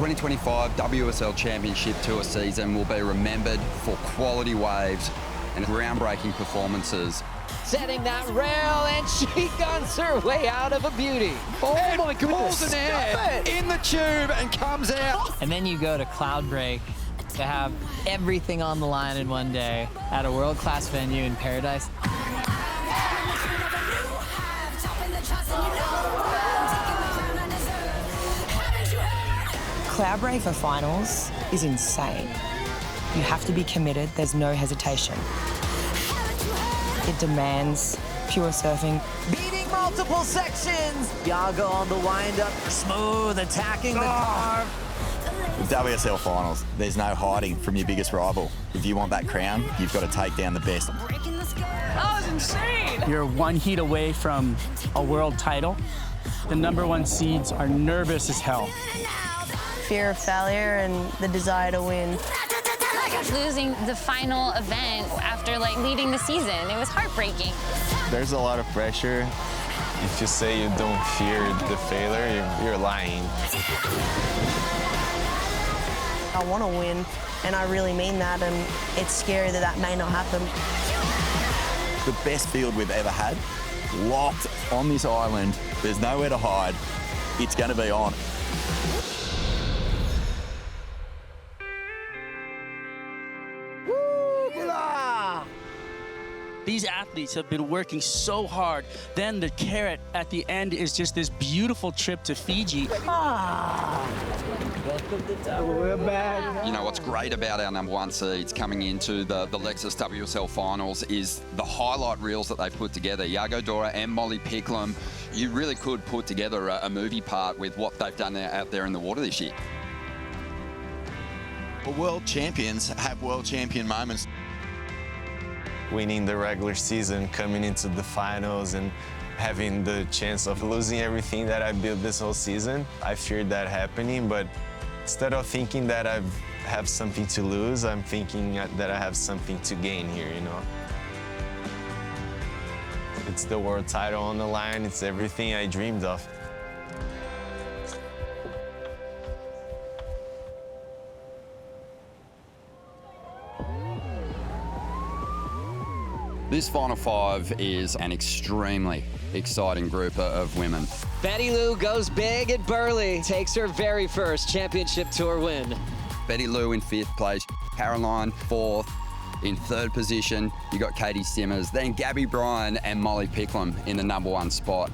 2025 WSL Championship Tour season will be remembered for quality waves and groundbreaking performances. Setting that rail, and she guns her way out of a beauty. Oh my goodness. Pulls an air in the tube and comes out. And then you go to Cloudbreak to have everything on the line in one day at a world-class venue in Paradise. Cloudbreak for finals is insane. You have to be committed, there's no hesitation. It demands pure surfing. Beating multiple sections. Yago on the wind-up, smooth, attacking the carve. The WSL Finals, there's no hiding from your biggest rival. If you want that crown, you've got to take down the best. That was insane. You're one heat away from a world title. The #1 seeds are nervous as hell. Fear of failure and the desire to win. Losing the final event after leading the season, it was heartbreaking. There's a lot of pressure. If you say you don't fear the failure, you're lying. I want to win, and I really mean that, and it's scary that may not happen. The best field we've ever had, locked on this island. There's nowhere to hide. It's going to be on. These athletes have been working so hard. Then the carrot at the end is just this beautiful trip to Fiji. We're back. You know, what's great about our #1 seeds coming into the Lexus WSL Finals is the highlight reels that they've put together. Yago Dora and Molly Picklum, you really could put together a movie part with what they've done out there in the water this year. Well, world champions have world champion moments. Winning the regular season, coming into the finals, and having the chance of losing everything that I built this whole season. I feared that happening, but instead of thinking that I have something to lose, I'm thinking that I have something to gain here, you know? It's the world title on the line. It's everything I dreamed of. This Final Five is an extremely exciting group of women. Betty Lou goes big at Burley, takes her very first championship tour win. Betty Lou in 5th place, Caroline 4th. In 3rd position, you got Katie Simmers, then Gabby Bryan and Molly Picklum in the #1 spot.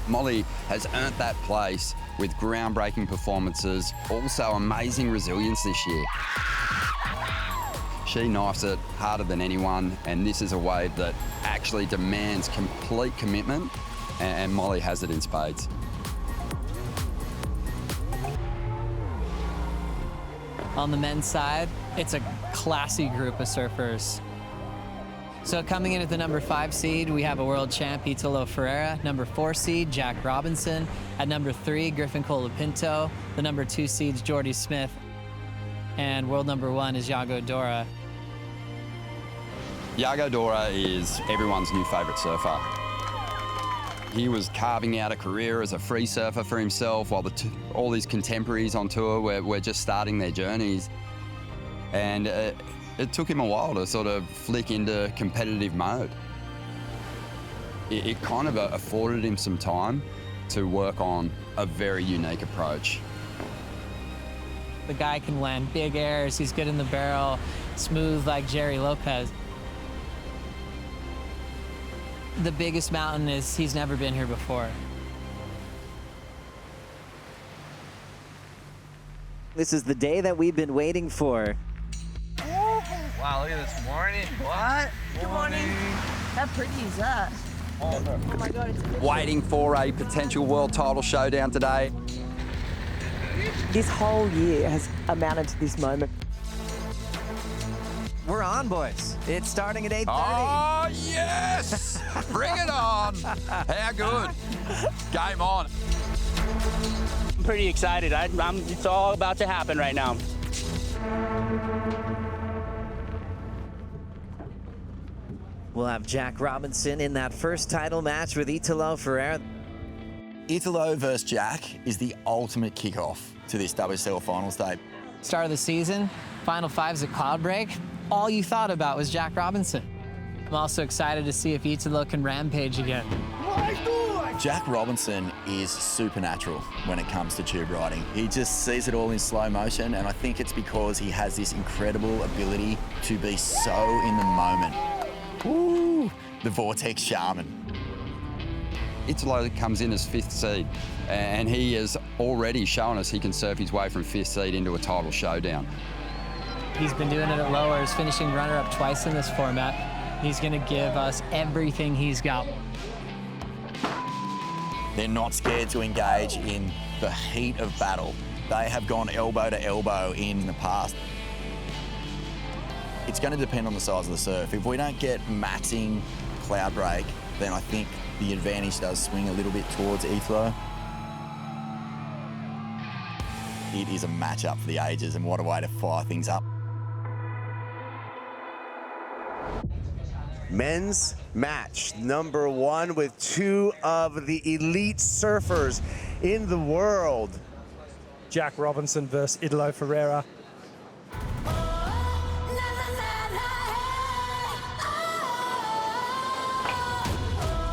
Molly has earned that place with groundbreaking performances, also amazing resilience this year. She knifes it harder than anyone, and this is a wave that actually demands complete commitment, and Molly has it in spades. On the men's side, it's a classy group of surfers. So coming in at the #5 seed, we have a world champ, Italo Ferreira. #4 seed, Jack Robinson. At #3, Griffin Colapinto. The #2 seed's Jordy Smith. And world #1 is Yago Dora. Yago Dora is everyone's new favourite surfer. He was carving out a career as a free surfer for himself while all his contemporaries on tour were just starting their journeys. And it took him a while to sort of flick into competitive mode. It kind of afforded him some time to work on a very unique approach. The guy can land big airs, he's good in the barrel, smooth like Jerry Lopez. The biggest mountain is he's never been here before. This is the day that we've been waiting for. Wow, look at this morning. What? Good morning. How pretty is that? Oh my God, it's beautiful. Waiting for a potential world title showdown today. This whole year has amounted to this moment. We're on, boys. It's starting at 8:30. Oh, yes! Bring it on! How good? Game on. I'm pretty excited. It's all about to happen right now. We'll have Jack Robinson in that first title match with Italo Ferreira. Italo versus Jack is the ultimate kickoff to this WSL Finals day. Start of the season, Final Fives at Cloudbreak. All you thought about was Jack Robinson. I'm also excited to see if Italo can rampage again. Jack Robinson is supernatural when it comes to tube riding. He just sees it all in slow motion, and I think it's because he has this incredible ability to be so in the moment. Woo! The Vortex Shaman. Italo comes in as 5th seed, and he has already shown us he can surf his way from 5th seed into a title showdown. He's been doing it at lowers, finishing runner-up twice in this format. He's gonna give us everything he's got. They're not scared to engage in the heat of battle. They have gone elbow to elbow in the past. It's going to depend on the size of the surf. If we don't get maxing Cloudbreak, then I think the advantage does swing a little bit towards Italo. It is a matchup for the ages, and what a way to fire things up. Men's match number 1 with 2 of the elite surfers in the world. Jack Robinson versus Italo Ferreira.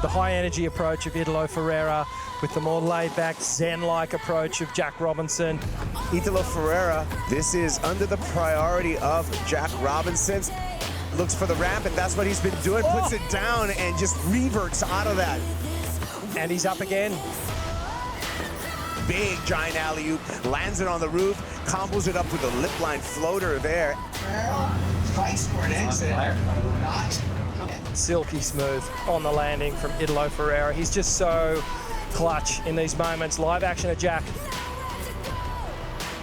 The high energy approach of Italo Ferreira with the more laid back Zen-like approach of Jack Robinson. Italo Ferreira, this is under the priority of Jack Robinson. Looks for the ramp, and that's what he's been doing. Puts it down and just reverts out of that. And he's up again. Big giant alley-oop, lands it on the roof, combos it up with a lip line floater there. Fights for an exit. Silky smooth on the landing from Italo Ferreira. He's just so clutch in these moments. Live action of Jack.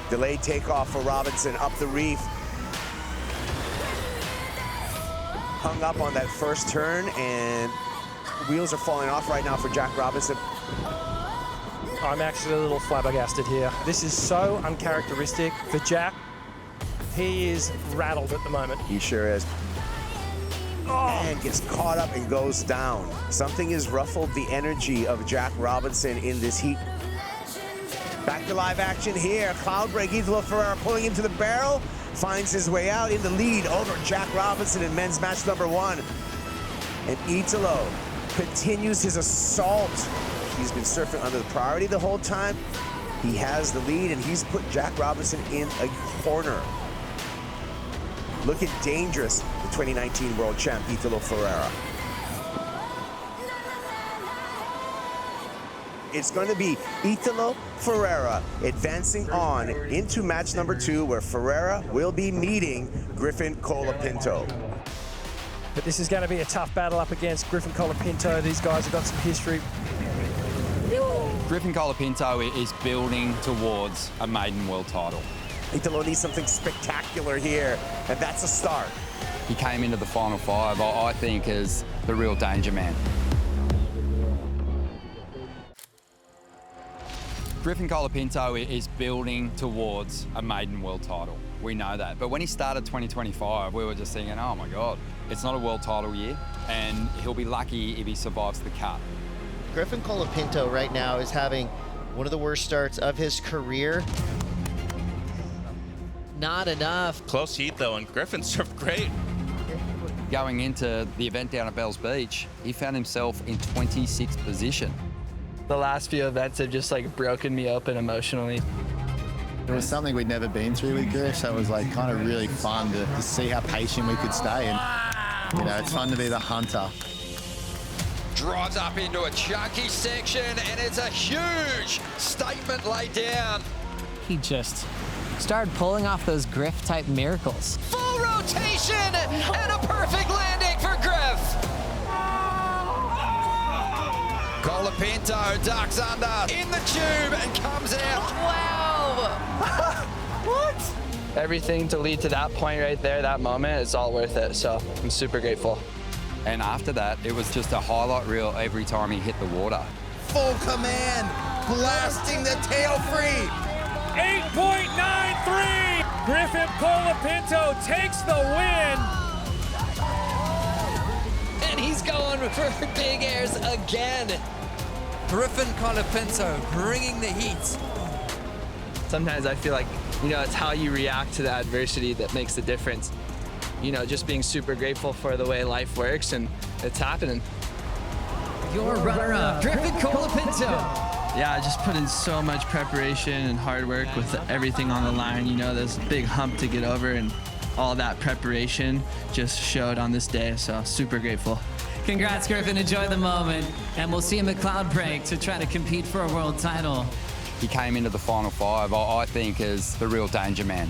Delayed takeoff for Robinson up the reef. Hung up on that first turn, and wheels are falling off right now for Jack Robinson. I'm actually a little flabbergasted here. This is so uncharacteristic for Jack. He is rattled at the moment. He sure is. And gets caught up and goes down. Something has ruffled the energy of Jack Robinson in this heat. Back to live action here. Cloudbreak, Italo Ferreira pulling into the barrel. Finds his way out in the lead over Jack Robinson in men's match number 1. And Italo continues his assault. He's been surfing under the priority the whole time. He has the lead, and he's put Jack Robinson in a corner. Looking dangerous, the 2019 world champ, Italo Ferreira. It's going to be Italo Ferreira advancing on into match number 2, where Ferreira will be meeting Griffin Colapinto. But this is going to be a tough battle up against Griffin Colapinto. These guys have got some history. Griffin Colapinto is building towards a maiden world title. Italo needs something spectacular here, and that's a start. He came into the Final Five, I think, as the real danger man. Griffin Colapinto is building towards a maiden world title. We know that. But when he started 2025, we were just thinking, oh my God, it's not a world title year, and he'll be lucky if he survives the cut. Griffin Colapinto right now is having one of the worst starts of his career. Not enough. Close heat though, and Griffin surfed great. Going into the event down at Bells Beach, he found himself in 26th position. The last few events have just like broken me open emotionally. It was something we'd never been through with Griff, so it was like kind of really fun to see how patient we could stay. And you know, it's fun to be the hunter. Drives up into a chunky section, and it's a huge statement laid down. He just started pulling off those Griff-type miracles. Full rotation and a perfect landing for Griff. Colapinto ducks under in the tube and comes out. Wow. What? Everything to lead to that point right there, that moment, it's all worth it. So I'm super grateful. And after that, it was just a highlight reel every time he hit the water. Full command, blasting the tail free. 8.93. Griffin Colapinto takes the win. And he's going for big airs again. Griffin Colapinto bringing the heat. Sometimes I feel like, it's how you react to the adversity that makes the difference. Just being super grateful for the way life works, and it's happening. Your runner-up, Griffin Colapinto. Yeah, I just put in so much preparation and hard work with everything on the line. There's a big hump to get over, and all that preparation just showed on this day, so super grateful. Congrats, Griffin. Enjoy the moment, and we'll see him at Cloudbreak to try to compete for a world title. He came into the final five, I think, as the real danger man.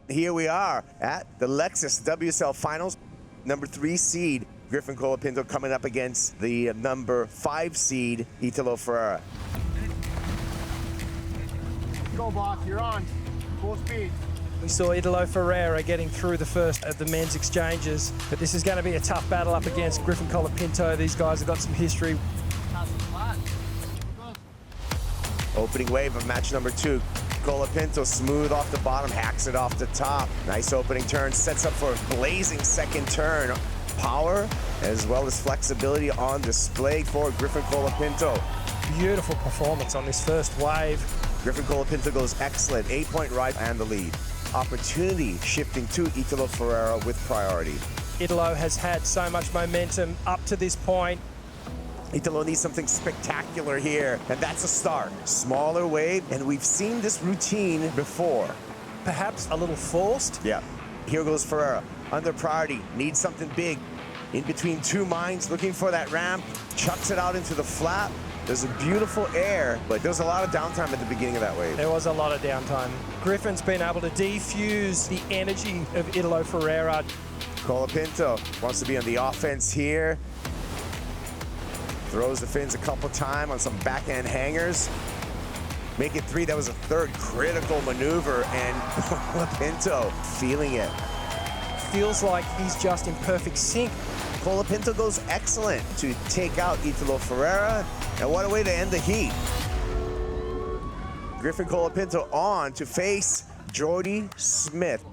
Here we are at the Lexus WSL Finals. Number 3 seed, Griffin Colapinto, coming up against the number 5 seed, Italo Ferreira. Go, boss, you're on. Full speed. We saw Italo Ferreira getting through the first of the men's exchanges, but this is going to be a tough battle up against Griffin Colapinto. These guys have got some history. Opening wave of match number 2. Colapinto smooth off the bottom, hacks it off the top. Nice opening turn, sets up for a blazing second turn. Power as well as flexibility on display for Griffin Colapinto. Beautiful performance on this first wave. Griffin Colapinto goes excellent, 8-point ride and the lead. Opportunity shifting to Italo Ferreira with priority. Italo has had so much momentum up to this point. Italo needs something spectacular here, and that's a start. Smaller wave, and we've seen this routine before. Perhaps a little forced? Yeah. Here goes Ferreira, under priority, needs something big. In between two minds, looking for that ramp, chucks it out into the flat. There's a beautiful air, but there's a lot of downtime at the beginning of that wave. There was a lot of downtime. Griffin's been able to defuse the energy of Italo Ferreira. Colapinto wants to be on the offense here. Throws the fins a couple times on some backhand hangers. Make it 3. That was a third critical maneuver, and Colapinto feeling it. Feels like he's just in perfect sync. Colapinto goes excellent to take out Italo Ferreira, and what a way to end the heat. Griffin Colapinto on to face Jordy Smith.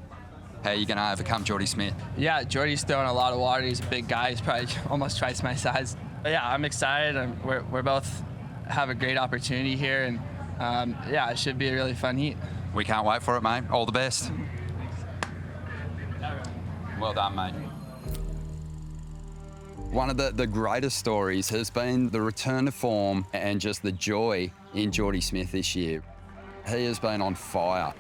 How are you going to overcome Jordy Smith? Yeah, Jordy's throwing a lot of water. He's a big guy. He's probably almost twice my size. But yeah, I'm excited. We're both have a great opportunity here, and yeah, it should be a really fun heat. We can't wait for it, mate. All the best. Well done, mate. One of the greatest stories has been the return to form and just the joy in Jordy Smith this year. He has been on fire.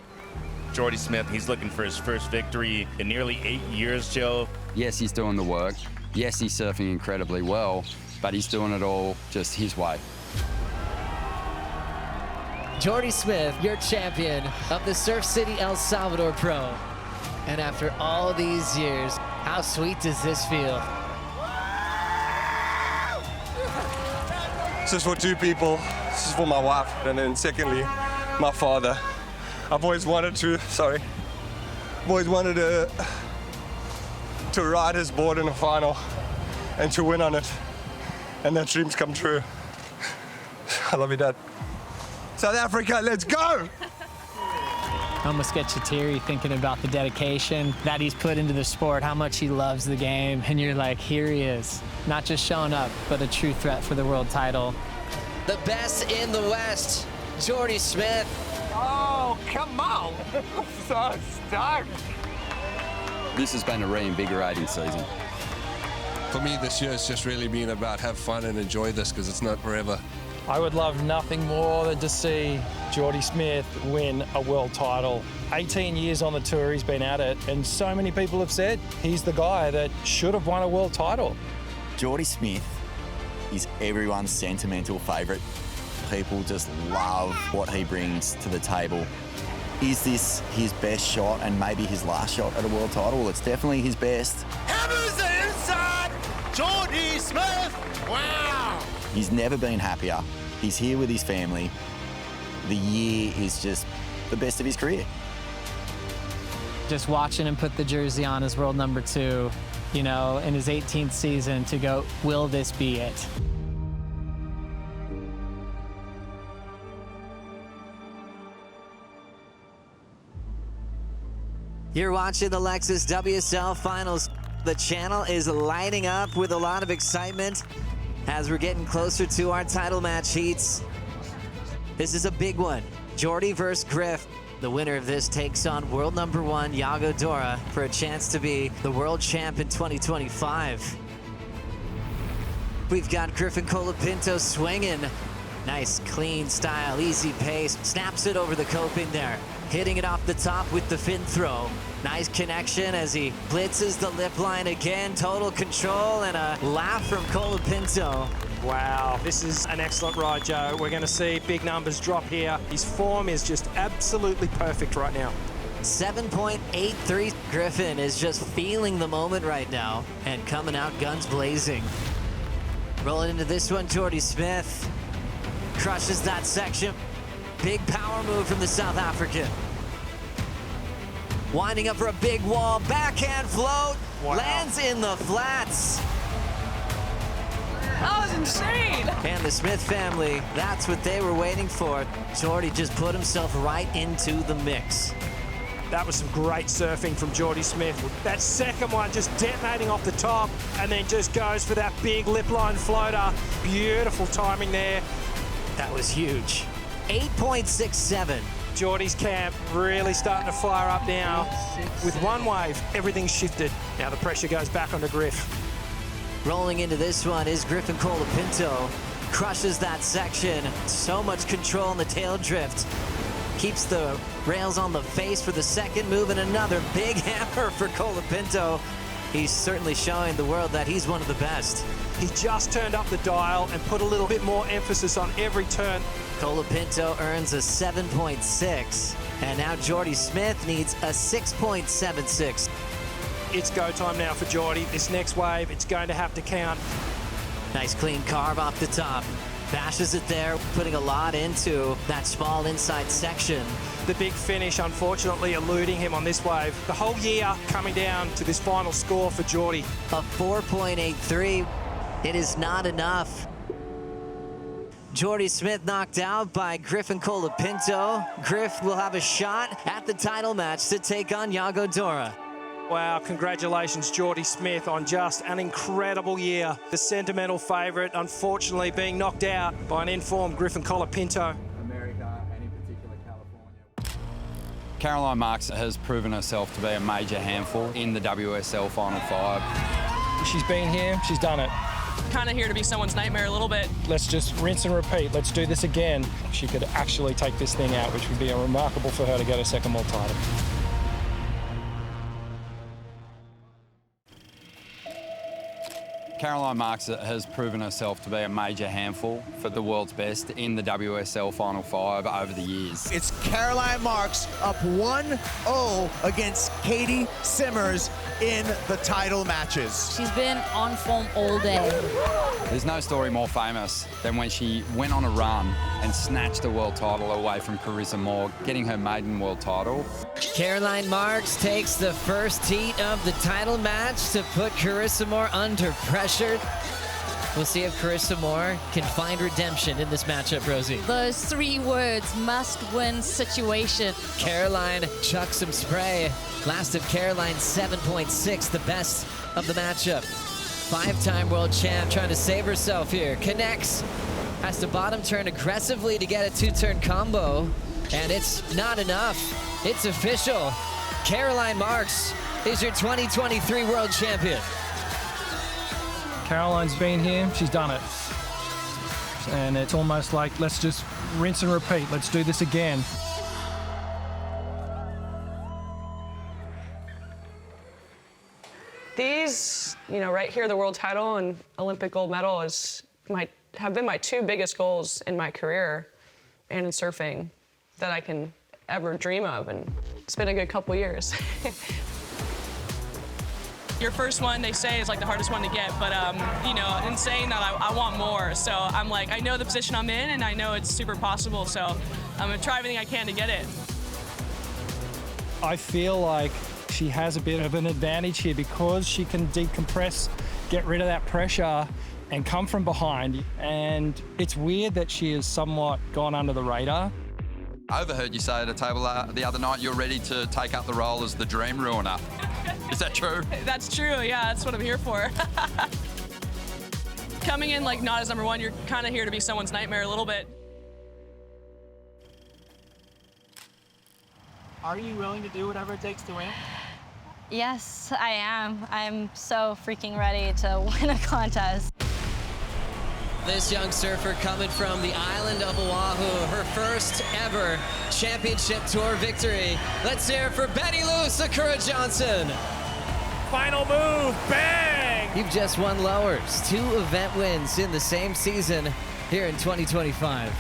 Jordy Smith, he's looking for his first victory in nearly 8 years, Joe. Yes, he's doing the work. Yes, he's surfing incredibly well, but he's doing it all just his way. Jordy Smith, your champion of the Surf City El Salvador Pro. And after all these years, how sweet does this feel? This is for 2 people. This is for my wife, and then secondly, my father. I've always wanted to ride his board in a final and to win on it. And that dream's come true. I love you, Dad. South Africa, let's go! Almost get you teary thinking about the dedication that he's put into the sport, how much he loves the game, and you're like, here he is. Not just showing up, but a true threat for the world title. The best in the West, Jordy Smith. Oh, come on! So stoked. This has been a reinvigorating season. For me, this year has just really been about have fun and enjoy this because it's not forever. I would love nothing more than to see Jordy Smith win a world title. 18 years on the tour, he's been at it, and so many people have said he's the guy that should have won a world title. Jordy Smith is everyone's sentimental favourite. People just love what he brings to the table. Is this his best shot and maybe his last shot at a world title? Well, it's definitely his best. Hammers the inside, Jordy Smith. Wow. He's never been happier. He's here with his family. The year is just the best of his career. Just watching him put the jersey on as world number 2, you know, in his 18th season to go, will this be it? You're watching the Lexus WSL Finals. The channel is lighting up with a lot of excitement as we're getting closer to our title match heats. This is a big one. Jordy versus Griff. The winner of this takes on world number 1 Yago Dora for a chance to be the world champ in 2025. We've got Griffin Colapinto swinging. Nice, clean style, easy pace. Snaps it over the coping there. Hitting it off the top with the fin throw. Nice connection as he blitzes the lip line again. Total control and a laugh from Colapinto. Wow, this is an excellent ride, Joe. We're going to see big numbers drop here. His form is just absolutely perfect right now. 7.83. Griffin is just feeling the moment right now and coming out guns blazing. Rolling into this one, Jordy Smith crushes that section. Big power move from the South African. Winding up for a big wall, backhand float, lands in the flats. That was insane. And the Smith family, that's what they were waiting for. Jordy just put himself right into the mix. That was some great surfing from Jordy Smith. That second one just detonating off the top and then just goes for that big lip line floater. Beautiful timing there. That was huge. 8.67. Jordy's camp really starting to fire up now. With one wave, everything's shifted. Now the pressure goes back onto Griff. Rolling into this one is Griffin Colapinto. Crushes that section. So much control on the tail drift. Keeps the rails on the face for the second move and another big hammer for Colapinto. He's certainly showing the world that he's one of the best. He just turned up the dial and put a little bit more emphasis on every turn. Colapinto earns a 7.6. And now Jordy Smith needs a 6.76. It's go time now for Jordy. This next wave, it's going to have to count. Nice clean carve off the top. Bashes it there, putting a lot into that small inside section. The big finish, unfortunately, eluding him on this wave. The whole year coming down to this final score for Jordy. A 4.83. It is not enough. Jordy Smith knocked out by Griffin Colapinto. Griff will have a shot at the title match to take on Yago Dora. Wow, congratulations, Jordy Smith, on just an incredible year. The sentimental favourite, unfortunately, being knocked out by an informed Griffin Colapinto. America, and in particular California. Caroline Marks has proven herself to be a major handful in the WSL Final 5. She's been here, she's done it. Kind of here to be someone's nightmare a little bit. Let's just rinse and repeat. Let's do this again. She could actually take this thing out, which would be remarkable for her to get a second world title. Caroline Marks has proven herself to be a major handful for the world's best in the WSL Final 5 over the years. It's Caroline Marks up 1-0 against Katie Simmers in the title matches. She's been on form all day. There's no story more famous than when she went on a run and snatched a world title away from Carissa Moore, getting her maiden world title. Caroline Marks takes the first heat of the title match to put Carissa Moore under pressure. We'll see if Carissa Moore can find redemption in this matchup, Rosie. Those 3 words, must-win situation. Caroline chucks some spray. Last of Caroline, 7.6, the best of the matchup. 5-time world champ trying to save herself here. Connects. Has to bottom turn aggressively to get a 2-turn combo. And it's not enough. It's official. Caroline Marks is your 2023 world champion. Caroline's been here, she's done it. And it's almost like, let's just rinse and repeat. Let's do this again. These, right here, the world title and Olympic gold medal have been my 2 biggest goals in my career and in surfing that I can ever dream of, and it's been a good couple years. Your first one, they say, is like the hardest one to get, but in saying that, I want more. So I'm like, I know the position I'm in, and I know it's super possible, so I'm gonna try everything I can to get it. I feel like she has a bit of an advantage here because she can decompress, get rid of that pressure, and come from behind. And it's weird that she has somewhat gone under the radar. I overheard you say at a table the other night you're ready to take up the role as the dream ruiner. Is that true? That's true, yeah, that's what I'm here for. Coming in like not as number one, you're kind of here to be someone's nightmare a little bit. Are you willing to do whatever it takes to win? Yes, I am. I'm so freaking ready to win a contest. This young surfer coming from the island of Oahu, her first ever championship tour victory. Let's hear it for Betty Lou Sakura Johnson. Final move, bang! You've just won lowers, 2 event wins in the same season here in 2025.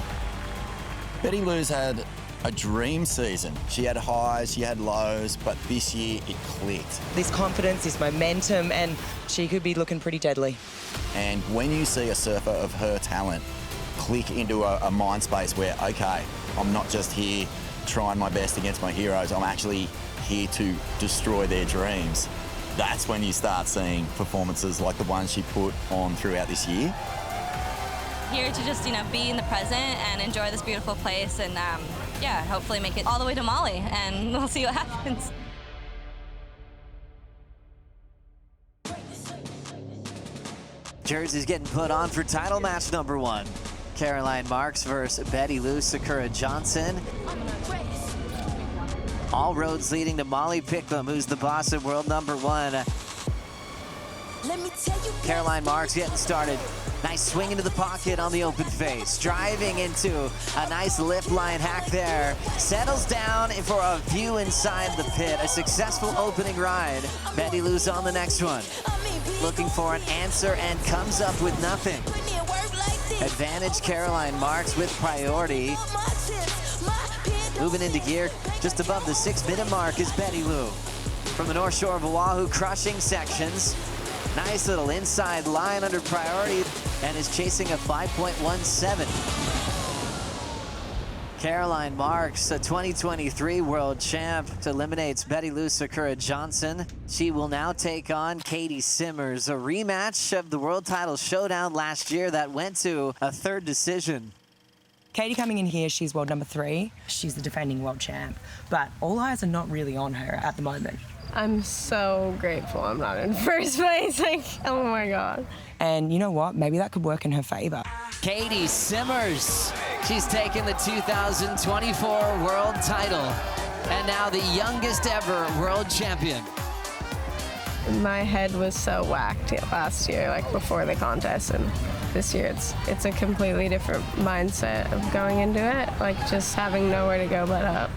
Betty Lou's had a dream season. She had highs, she had lows, but this year it clicked. This confidence, this momentum, and she could be looking pretty deadly. And when you see a surfer of her talent click into a mind space where, okay, I'm not just here trying my best against my heroes, I'm actually here to destroy their dreams. That's when you start seeing performances like the ones she put on throughout this year. Here to just, be in the present and enjoy this beautiful place and, yeah, hopefully make it all the way to Mali, and we'll see what happens. Jersey's getting put on for title match number 1. Caroline Marks versus Betty Lou Sakura Johnson. All roads leading to Molly Picklum, who's the boss of world number 1. Caroline Marks getting started. Nice swing into the pocket on the open face. Driving into a nice lip line hack there. Settles down for a view inside the pit. A successful opening ride. Betty Lou's on the next one. Looking for an answer and comes up with nothing. Advantage Caroline Marks with priority. Moving into gear just above the 6-minute mark is Betty Lou. From the North Shore of Oahu, crushing sections. Nice little inside line under priority and is chasing a 5.17. Caroline Marks, a 2023 world champ, eliminates Betty Lou Sakura Johnson. She will now take on Katie Simmers, a rematch of the world title showdown last year that went to a 3rd decision. Katie coming in here, she's world number 3. She's the defending world champ, but all eyes are not really on her at the moment. I'm so grateful I'm not in first place. Like, oh my God. And you know what? Maybe that could work in her favor. Katie Simmers. She's taken the 2024 world title and now the youngest ever world champion. My head was so whacked last year, like before the contest, and this year it's a completely different mindset of going into it, like just having nowhere to go but up.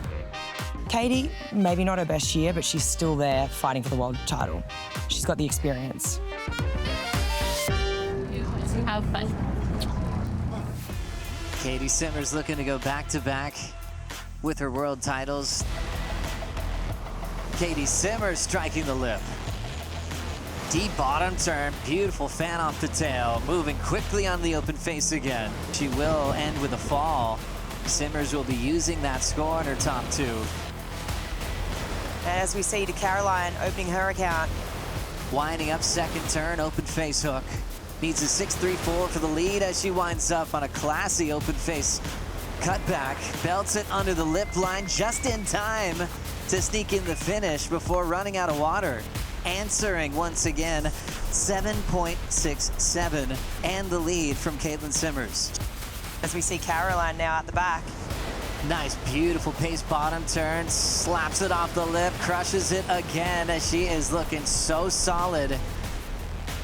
Katie, maybe not her best year, but she's still there fighting for the world title. She's got the experience. Have fun. Katie Simmers looking to go back-to-back with her world titles. Katie Simmers striking the lip. Deep bottom turn, beautiful fan off the tail, moving quickly on the open face again. She will end with a fall. Simmers will be using that score in her top 2. As we see to Caroline opening her account. Winding up second turn, open face hook. Needs a 6.34 for the lead as she winds up on a classy open face cutback. Belts it under the lip line just in time to sneak in the finish before running out of water. Answering once again, 7.67 and the lead from Caitlin Simmers. As we see Caroline now at the back. Nice, beautiful pace bottom turn, slaps it off the lip, crushes it again as she is looking so solid.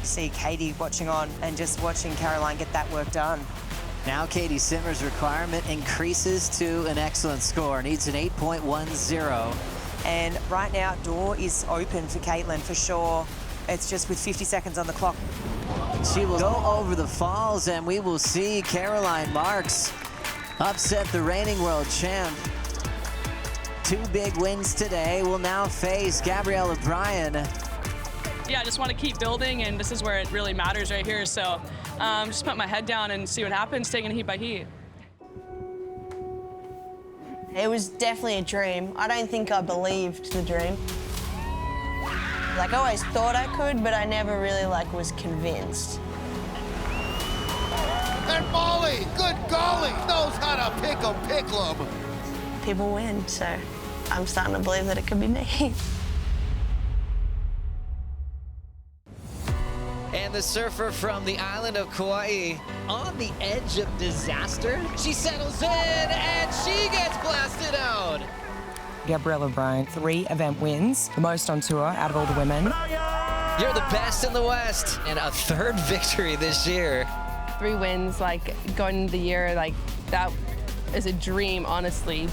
See Katie watching on and just watching Caroline get that work done. Now Katie Simmers' requirement increases to an excellent score, needs an 8.10. And right now, door is open for Caitlin for sure. It's just with 50 seconds on the clock. She will go over the falls and we will see Caroline Marks upset the reigning world champ. 2 big wins today will now face Gabriella Bryan. Yeah, I just want to keep building, and this is where it really matters right here. So just put my head down and see what happens, taking it heat by heat. It was definitely a dream. I don't think I believed the dream. Like, I always thought I could, but I never really, was convinced. And Molly, good golly, knows how to pick 'em, Picklum. people win, so I'm starting to believe that it could be me. And the surfer from the island of Kauai on the edge of disaster. She settles in and she gets blasted out. Gabriella Bryan, 3 event wins, the most on tour out of all the women. You're the best in the West, and a 3rd victory this year. 3 wins, like, going into the year, like, that is a dream, honestly.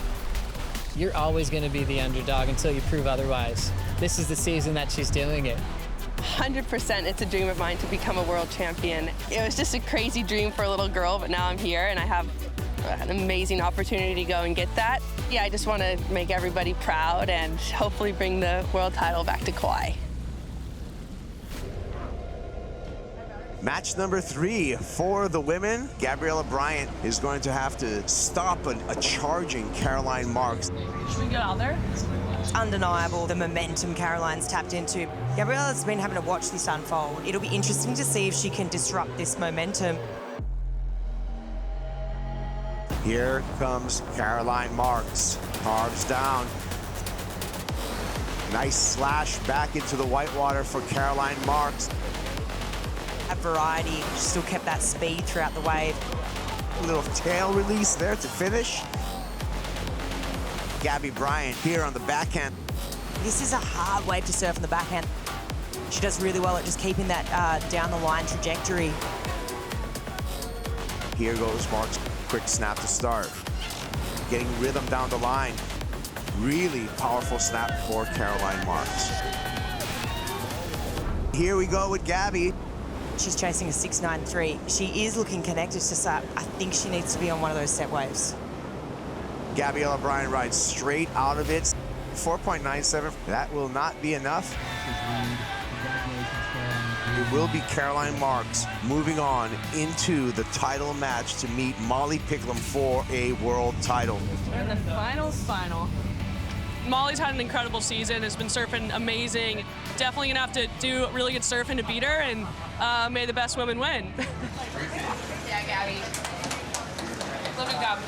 You're always going to be the underdog until you prove otherwise. This is the season that she's doing it. 100%, it's a dream of mine to become a world champion. It was just a crazy dream for a little girl, but now I'm here and I have an amazing opportunity to go and get that. Yeah, I just want to make everybody proud and hopefully bring the world title back to Kauai. Match number 3 for the women. Gabriella Bryan is going to have to stop a charging Caroline Marks. Should we get out there? It's undeniable the momentum Caroline's tapped into. Gabriella's been having to watch this unfold. It'll be interesting to see if she can disrupt this momentum. Here comes Caroline Marks. Carves down. Nice slash back into the whitewater for Caroline Marks. At variety, she still kept that speed throughout the wave. A little tail release there to finish. Gabby Bryan here on the backhand. This is a hard wave to surf on the backhand. She does really well at just keeping that down the line trajectory. Here goes Marks. Quick snap to start. Getting rhythm down the line. Really powerful snap for Caroline Marks. Here we go with Gabby. She's chasing a 6.93. She is looking connected to start. I think she needs to be on one of those set waves. Gabriella Bryan rides straight out of it. 4.97. That will not be enough. It will be Caroline Marks moving on into the title match to meet Molly Picklum for a world title. We're in the final. Molly's had an incredible season, has been surfing amazing. Definitely gonna have to do really good surfing to beat her, and may the best women win. Yeah, Gabby. Love you, Gabby.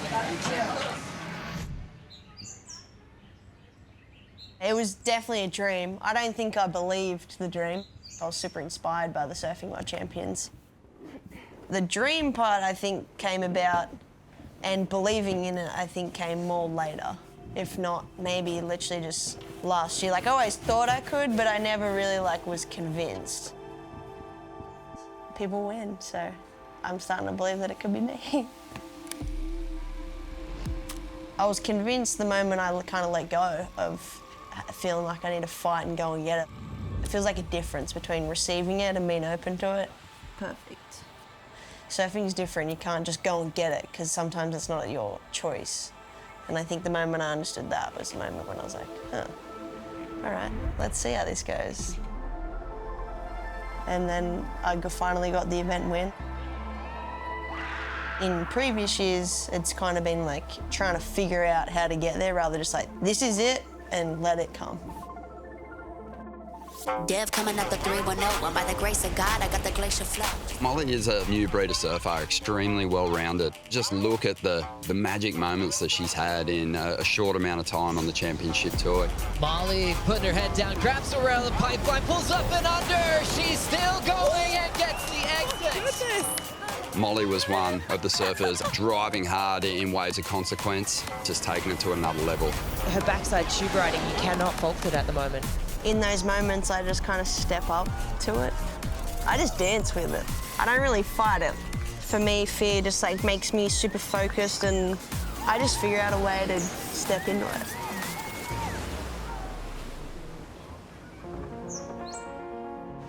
It was definitely a dream. I don't think I believed the dream. I was super inspired by the Surfing World Champions. The dream part, I think, came about, and believing in it, I think, came more later. If not, maybe literally just last year. Like, I always thought I could, but I never really, like, was convinced. People win, so I'm starting to believe that it could be me. I was convinced the moment I kind of let go of feeling like I need to fight and go and get it. It feels like a difference between receiving it and being open to it. Perfect. Surfing's different. You can't just go and get it, because sometimes it's not your choice. And I think the moment I understood that was the moment when I was like, huh, all right, let's see how this goes. And then I finally got the event win. In previous years, it's kind of been like trying to figure out how to get there, rather just like, this is it, and let it come. Dev coming up the 310, and by the grace of God, I got the glacier flow. Molly is a new breed of surfer, extremely well-rounded. Just look at the magic moments that she's had in a short amount of time on the championship tour. Molly putting her head down, grabs the rail of the pipeline, pulls up and under. She's still going and gets the exit. Molly was one of the surfers driving hard in waves of consequence, just taking it to another level. Her backside tube riding, you cannot fault it at the moment. In those moments, I just kind of step up to it. I just dance with it. I don't really fight it. For me, fear just like makes me super focused, and I just figure out a way to step into it.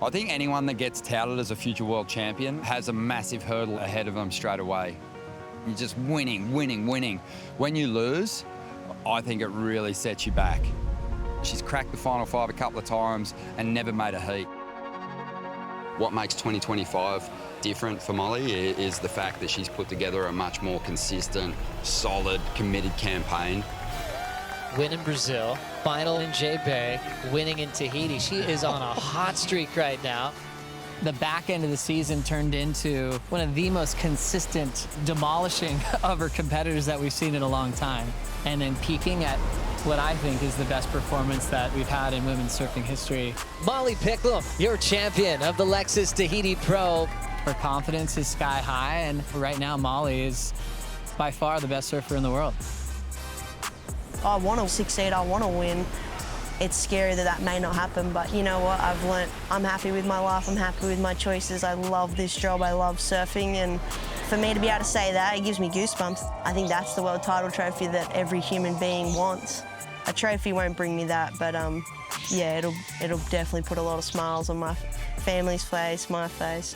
I think anyone that gets touted as a future world champion has a massive hurdle ahead of them straight away. You're just winning. When you lose, I think it really sets you back. She's cracked the final 5 a couple of times and never made a heat. What makes 2025 different for Molly is the fact that she's put together a much more consistent, solid, committed campaign. Win in Brazil, final in J Bay, winning in Tahiti. She is on a hot streak right now. The back end of the season turned into one of the most consistent demolishing of her competitors that we've seen in a long time. And then peaking at what I think is the best performance that we've had in women's surfing history. Molly Picklum, your champion of the Lexus Tahiti Pro. Her confidence is sky high, and right now Molly is by far the best surfer in the world. I want to succeed, I want to win. It's scary that that may not happen, but you know what? I've learnt I'm happy with my life, I'm happy with my choices. I love this job, I love surfing, and for me to be able to say that, it gives me goosebumps. I think that's the world title trophy that every human being wants. A trophy won't bring me that, but yeah, it'll definitely put a lot of smiles on my family's face, my face.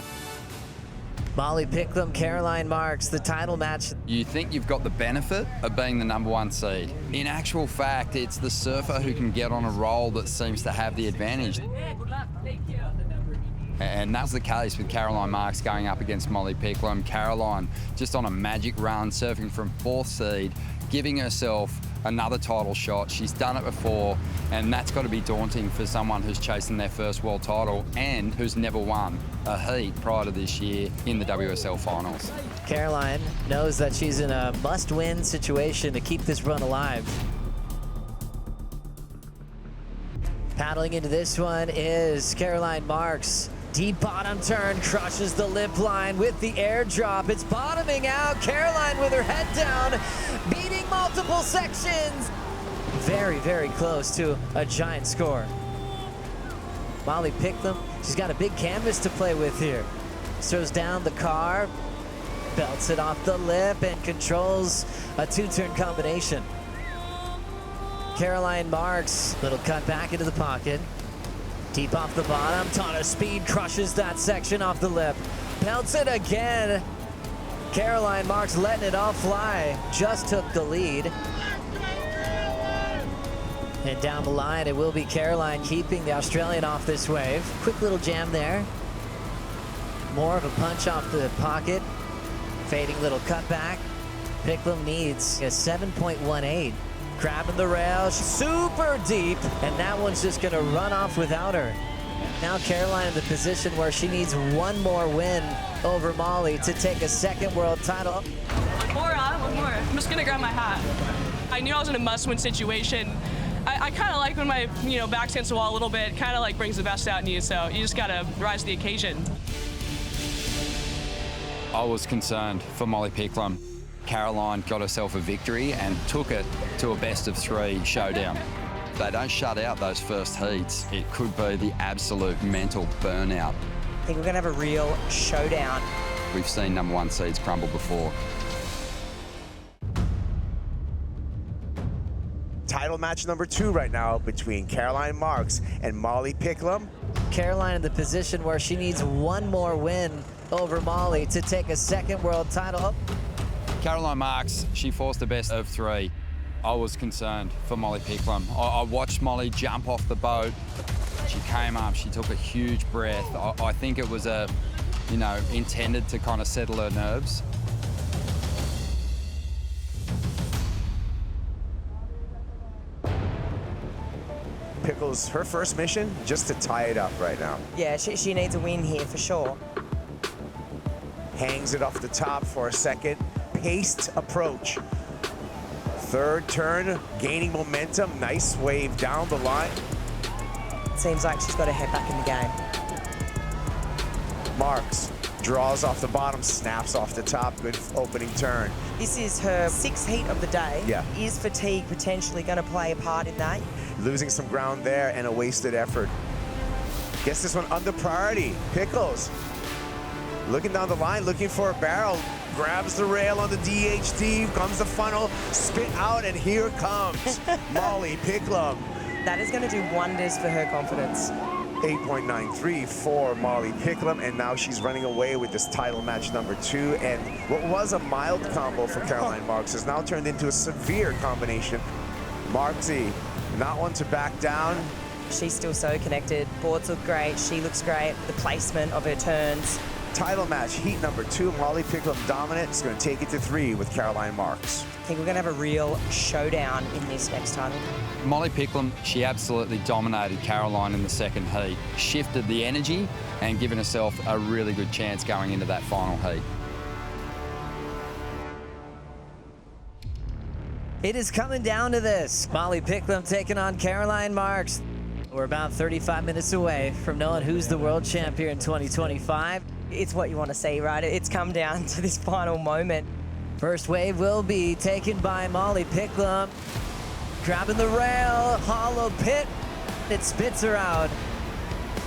Molly Picklum, Caroline Marks, the title match. You think you've got the benefit of being the #1 seed. In actual fact, it's the surfer who can get on a roll that seems to have the advantage. And that was the case with Caroline Marks going up against Molly Picklum. Caroline just on a magic run, surfing from 4th seed, giving herself another title shot. She's done it before, and that's got to be daunting for someone who's chasing their first world title and who's never won a heat prior to this year in the WSL Finals. Caroline knows that she's in a must-win situation to keep this run alive. Paddling into this one is Caroline Marks. Deep bottom turn, crushes the lip line with the airdrop. It's bottoming out. Caroline with her head down, beating multiple sections. Very, very close to a giant score. Molly Picklum, she's got a big canvas to play with here. Throws down the car, belts it off the lip, and controls a 2-turn combination. Caroline Marks, little cut back into the pocket. Deep off the bottom, ton of speed, crushes that section off the lip. Belts it again. Caroline Marks letting it all fly. Just took the lead. And down the line, it will be Caroline keeping the Australian off this wave. Quick little jam there. More of a punch off the pocket. Fading little cutback. Picklum needs a 7.18. Grabbing the rail, super deep, and that one's just gonna run off without her. Now Caroline in the position where she needs one more win over Molly to take a 2nd world title. One more. I'm just gonna grab my hat. I knew I was in a must-win situation. I kind of like when my back's against the wall a little bit. Kind of like brings the best out in you. So you just gotta rise to the occasion. I was concerned for Molly Picklum. Caroline got herself a victory and took it to a best-of-3 showdown. If they don't shut out those first heats, it could be the absolute mental burnout. I think we're going to have a real showdown. We've seen #1 seeds crumble before. Title match number 2 right now between Caroline Marks and Molly Picklum. Caroline in the position where she needs one more win over Molly to take a 2nd world title. Caroline Marks, she forced the best of 3. I was concerned for Molly Picklum. I watched Molly jump off the boat. She came up, she took a huge breath. I think it was intended to kind of settle her nerves. Pickles, her first mission, just to tie it up right now. Yeah, she needs a win here for sure. Hangs it off the top for a second. Paced approach. 3rd turn, gaining momentum. Nice wave down the line. Seems like she's got her head back in the game. Marks draws off the bottom, snaps off the top. Good opening turn. This is her 6th heat of the day. Yeah. Is fatigue potentially going to play a part in that? Losing some ground there and a wasted effort. Gets this one under priority. Pickles. Looking down the line, looking for a barrel. Grabs the rail on the DHT, comes the funnel, spit out, and here comes Molly Picklum. That is going to do wonders for her confidence. 8.93 for Molly Picklum, and now she's running away with this title match number 2. And what was a mild combo for Caroline Marks has now turned into a severe combination. Marksy, not one to back down. She's still so connected. Boards look great. She looks great. The placement of her turns. title match, heat number 2. Molly Picklum dominant. Is going to take it to 3 with Caroline Marks. I think we're going to have a real showdown in this next title. Molly Picklum, she absolutely dominated Caroline in the second heat, shifted the energy and given herself a really good chance going into that final heat. It is coming down to this. Molly Picklum taking on Caroline Marks. We're about 35 minutes away from knowing who's the world champion in 2025. It's what you want to see, right? It's come down to this final moment. First wave will be taken by Molly Picklum. Grabbing the rail, hollow pit. It spits her out.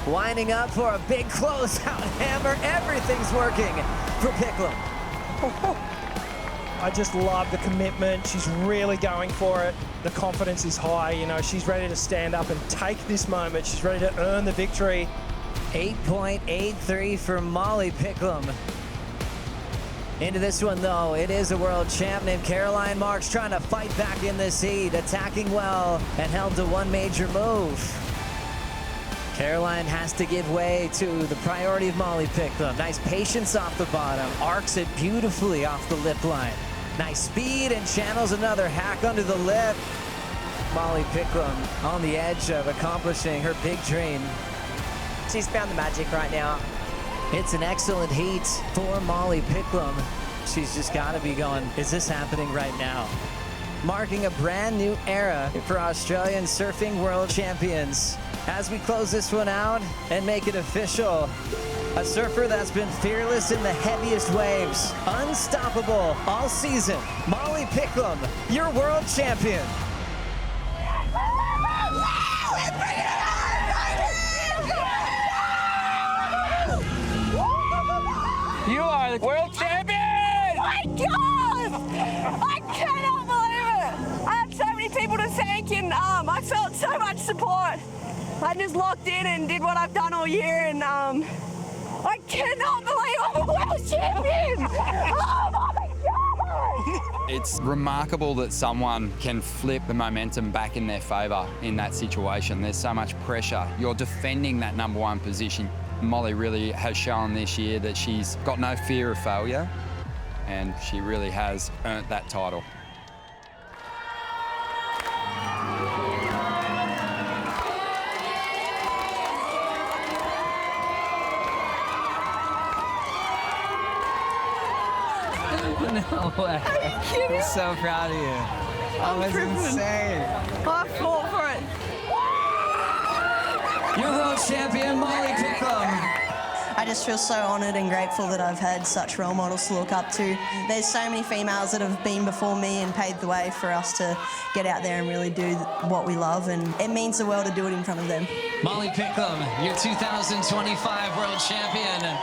Winding up for a big closeout hammer. Everything's working for Picklum. I just love the commitment. She's really going for it. The confidence is high. You know, she's ready to stand up and take this moment. She's ready to earn the victory. 8.83 for Molly Picklum. Into this one, though, it is a world champ named Caroline Marks trying to fight back in this heat, attacking well and held to one major move. Caroline has to give way to the priority of Molly Picklum. Nice patience off the bottom, arcs it beautifully off the lip line. Nice speed and channels another hack under the lip. Molly Picklum on the edge of accomplishing her big dream. She's found the magic right now. It's an excellent heat for Molly Picklum. She's just got to be going, is this happening right now? Marking a brand new era for Australian surfing world champions. As we close this one out and make it official, a surfer that's been fearless in the heaviest waves, unstoppable all season, Molly Picklum, your world champion. You are the world champion! Oh my God! I cannot believe it! I have so many people to thank, and I felt so much support. I just locked in and did what I've done all year, and I cannot believe I'm a world champion! Oh my God! It's remarkable that someone can flip the momentum back in their favour in that situation. There's so much pressure. You're defending that #1 position. Molly really has shown this year that she's got no fear of failure, and she really has earned that title. No way. I'm so proud of you. That was insane. I fought for it. Your world champion, Molly Picklum. I just feel so honoured and grateful that I've had such role models to look up to. There's so many females that have been before me and paved the way for us to get out there and really do what we love, and it means the world to do it in front of them. Molly Picklum, your 2025 world champion.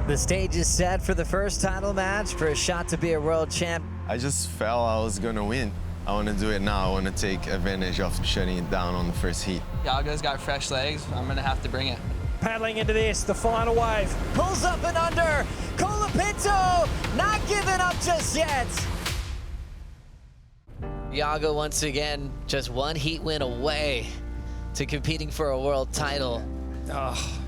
The stage is set for the first title match for a shot to be a world champ. I just felt I was gonna win. I want to do it now. I want to take advantage of shutting it down on the first heat. Yago's got fresh legs. I'm going to have to bring it. Paddling into this, the final wave. Pulls up and under. Colapinto not giving up just yet. Yago once again just one heat win away to competing for a world title. Oh,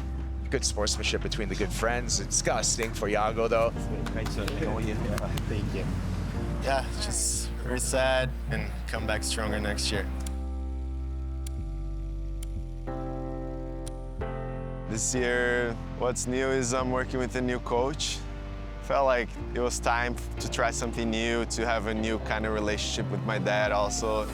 good sportsmanship between the good friends. It's disgusting for Yago, though. Thank you. Yeah, just very sad and come back stronger next year. This year, what's new is I'm working with a new coach. Felt like it was time to try something new, to have a new kind of relationship with my dad also.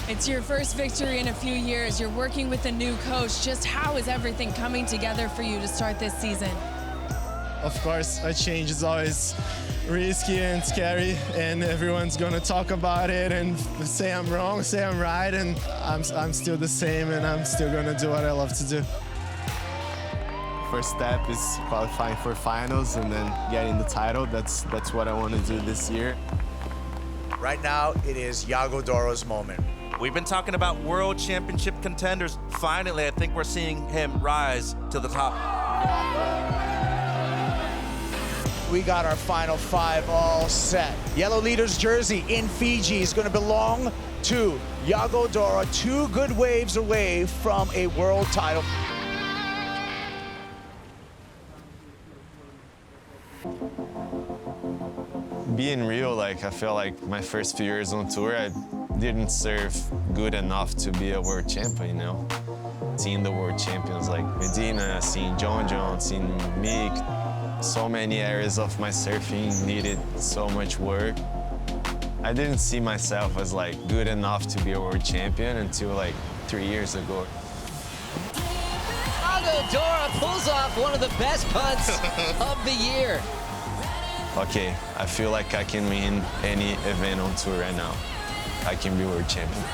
It's your first victory in a few years. You're working with a new coach. Just how is everything coming together for you to start this season? Of course, a change is always risky and scary, and everyone's gonna talk about it and say I'm wrong, say I'm right, and I'm still the same, and I'm still gonna do what I love to do. First step is qualifying for finals and then getting the title. That's what I want to do this year. Right now, it is Yago Dora's moment. We've been talking about world championship contenders. Finally, I think we're seeing him rise to the top. We got our final 5 all set. Yellow leader's jersey in Fiji is going to belong to Yago Dora. 2 good waves away from a world title. Being real, like, I feel like my first few years on tour, I didn't serve good enough to be a world champion, you know? Seeing the world champions like Medina, seeing John, seeing Mick, so many areas of my surfing needed so much work. I didn't see myself as like good enough to be a world champion until like 3 years ago. Yago Dora pulls off one of the best punts of the year. Okay, I feel like I can win any event on tour right now. I can be world champion.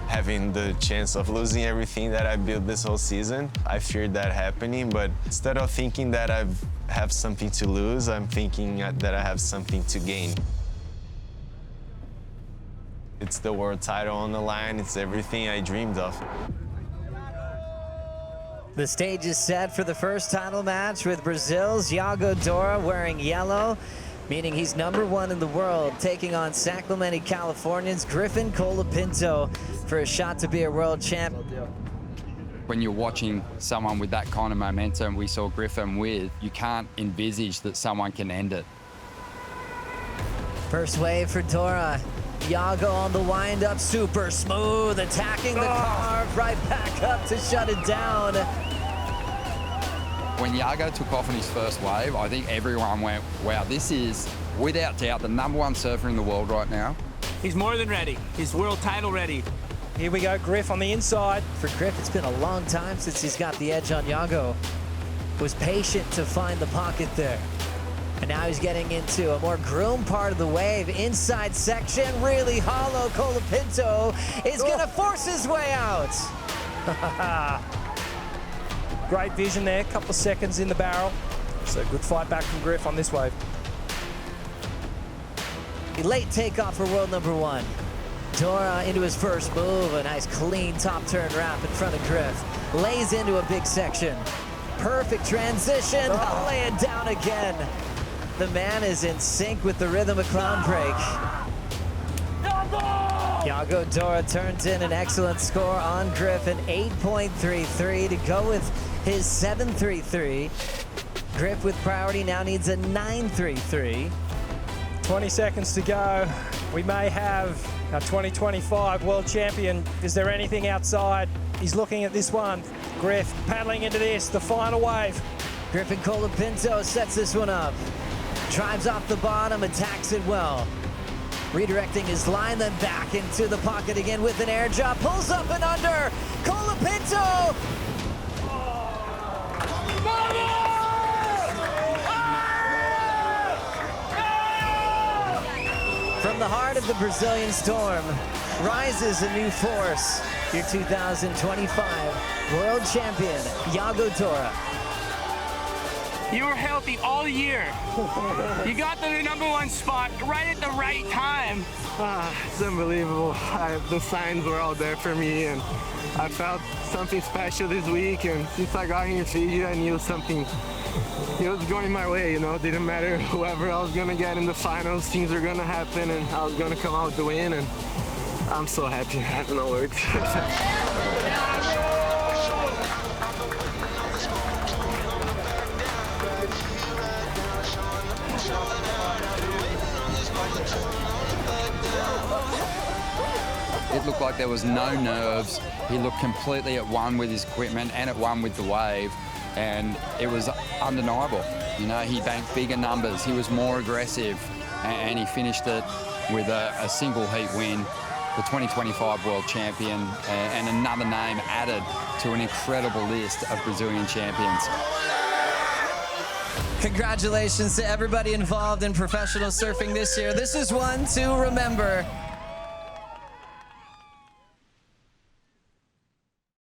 Having the chance of losing everything that I built this whole season, I feared that happening, but instead of thinking that I have something to lose, I'm thinking that I have something to gain. It's the world title on the line, it's everything I dreamed of. The stage is set for the first title match with Brazil's Yago Dora wearing yellow, meaning he's #1 in the world, taking on Sacramento, California's Griffin Colapinto for a shot to be a world champ. When you're watching someone with that kind of momentum we saw Griffin with, you can't envisage that someone can end it. First wave for Dora. Yago on the wind-up, super smooth, attacking the carve, right back up to shut it down. When Yago took off on his first wave, I think everyone went, wow, this is, without doubt, the #1 surfer in the world right now. He's more than ready. He's world title ready. Here we go, Griff on the inside. For Griff, it's been a long time since he's got the edge on Yago. Was patient to find the pocket there. And now he's getting into a more groomed part of the wave. Inside section, really hollow. Colapinto is gonna force his way out. Great vision there, couple of seconds in the barrel. So good fight back from Griff on this wave. Late takeoff for world #1. Dora into his first move, a nice clean top turn wrap in front of Griff. Lays into a big section. Perfect transition, lay it down again. The man is in sync with the rhythm of Cloudbreak. Yago Dora turns in an excellent score on Griff, an 8.33 to go with his 7.33. Griff with priority now needs a 9.33. 20 seconds to go. We may have our 2025 world champion. Is there anything outside? He's looking at this one. Griff paddling into this, the final wave. Griffin Colapinto sets this one up. Drives off the bottom, attacks it well. Redirecting his line, then back into the pocket again with an air drop. Pulls up and under. Colapinto! From the heart of the Brazilian storm, rises a new force. Your 2025 world champion, Yago Dora. You were healthy all year. You got the #1 spot right at the right time. It's unbelievable. The signs were all there for me, and I felt something special this week. And since I got here in Fiji, I knew something. It was going my way, you know. It didn't matter whoever I was gonna get in the finals. Things were gonna happen, and I was gonna come out with the win. And I'm so happy. I have no words. It looked like there was no nerves. He looked completely at one with his equipment and at one with the wave, and it was undeniable. You know, he banked bigger numbers. He was more aggressive, and he finished it with a single heat win, the 2025 world champion, and another name added to an incredible list of Brazilian champions. Congratulations to everybody involved in professional surfing this year. This is one to remember.